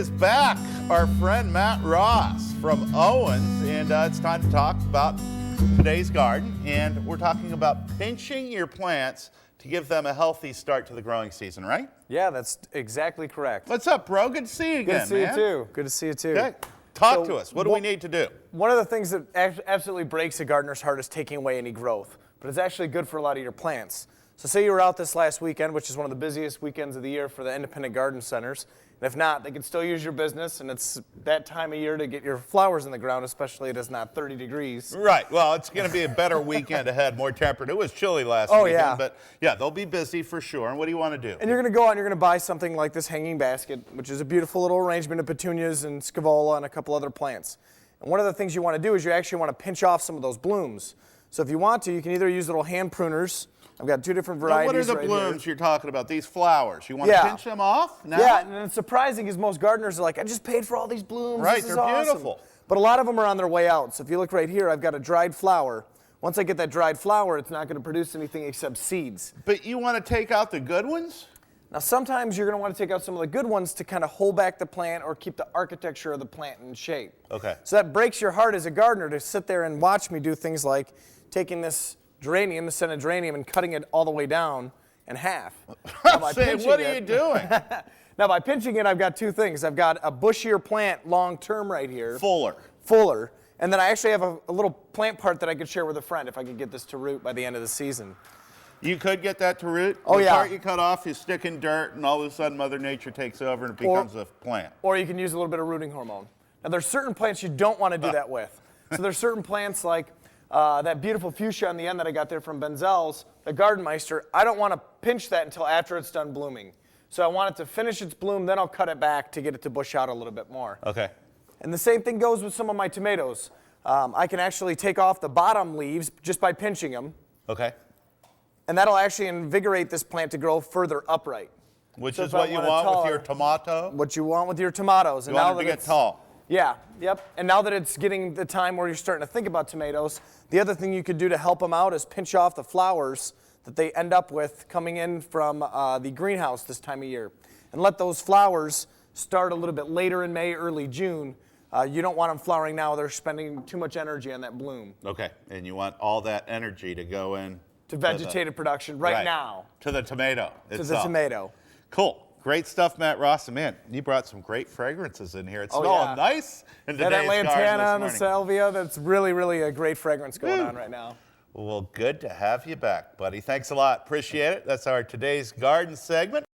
is back, our friend Matt Ross from Owens, and it's time to talk about today's garden, and we're talking about pinching your plants to give them a healthy start to the growing season, right? Yeah, that's exactly correct. What's up, bro? Good to see you again, man. Good to see you too. Good to see you too. Okay. Talk to us. What do we need to do? One of the things that absolutely breaks a gardener's heart is taking away any growth, but it's actually good for a lot of your plants. So say you were out this last weekend, which is one of the busiest weekends of the year for the independent garden centers. And if not, they can still use your business, and it's that time of year to get your flowers in the ground, especially if it's not 30 degrees. Right. Well, it's going to be a better weekend ahead, more temperate. It was chilly last weekend, yeah. But yeah, they'll be busy for sure. And what do you want to do? And you're going to go out and you're going to buy something like this hanging basket, which is a beautiful little arrangement of petunias and scaevola and a couple other plants. And one of the things you want to do is you actually want to pinch off some of those blooms. So if you want to, you can either use little hand pruners. I've got two different varieties. Now, what are the right blooms here. you're talking about? These flowers. You want to pinch them off now? Yeah, and it's surprising because most gardeners are like, I just paid for all these blooms. Right, this is they're awesome. beautiful. But a lot of them are on their way out. So if you look right here, I've got a dried flower. Once I get that dried flower, it's not going to produce anything except seeds. But you want to take out the good ones? Now sometimes you're going to want to take out some of the good ones to kind of hold back the plant or keep the architecture of the plant in shape. Okay. So that breaks your heart as a gardener to sit there and watch me do things like taking this geranium, the centroderanium, and cutting it all the way down in half. Say, what are you doing? Now by pinching it, I've got two things. I've got a bushier plant long term right here. Fuller. And then I actually have a little plant part that I could share with a friend if I could get this to root by the end of the season. You could get that to root? Oh, the yeah. part you cut off, you stick in dirt, and all of a sudden Mother Nature takes over and it becomes a plant. Or you can use a little bit of rooting hormone. Now there's certain plants you don't want to do that with. So there's certain plants like that beautiful fuchsia on the end that I got there from Benzel's, the Gardenmeister. I don't want to pinch that until after it's done blooming. So I want it to finish its bloom, then I'll cut it back to get it to bush out a little bit more. Okay. And the same thing goes with some of my tomatoes. I can actually take off the bottom leaves just by pinching them. Okay. And that'll actually invigorate this plant to grow further upright. Which So is if I what you want want taller, with your tomato? What you want with your tomatoes. You want them to get tall. Yeah, yep. And now that it's getting the time where you're starting to think about tomatoes, the other thing you could do to help them out is pinch off the flowers that they end up with coming in from the greenhouse this time of year. And let those flowers start a little bit later in May, early June. You don't want them flowering now. They're spending too much energy on that bloom. Okay, and you want all that energy to go in To vegetative production right now. To the tomato itself. To the tomato. Cool. Great stuff, Matt Ross. And man, you brought some great fragrances in here. It's Oh, smelling yeah. nice in today's That garden lantana this and the morning. salvia, that's really, really a great fragrance going on right now. Well, good to have you back, buddy. Thanks a lot. Appreciate it. That's our today's garden segment.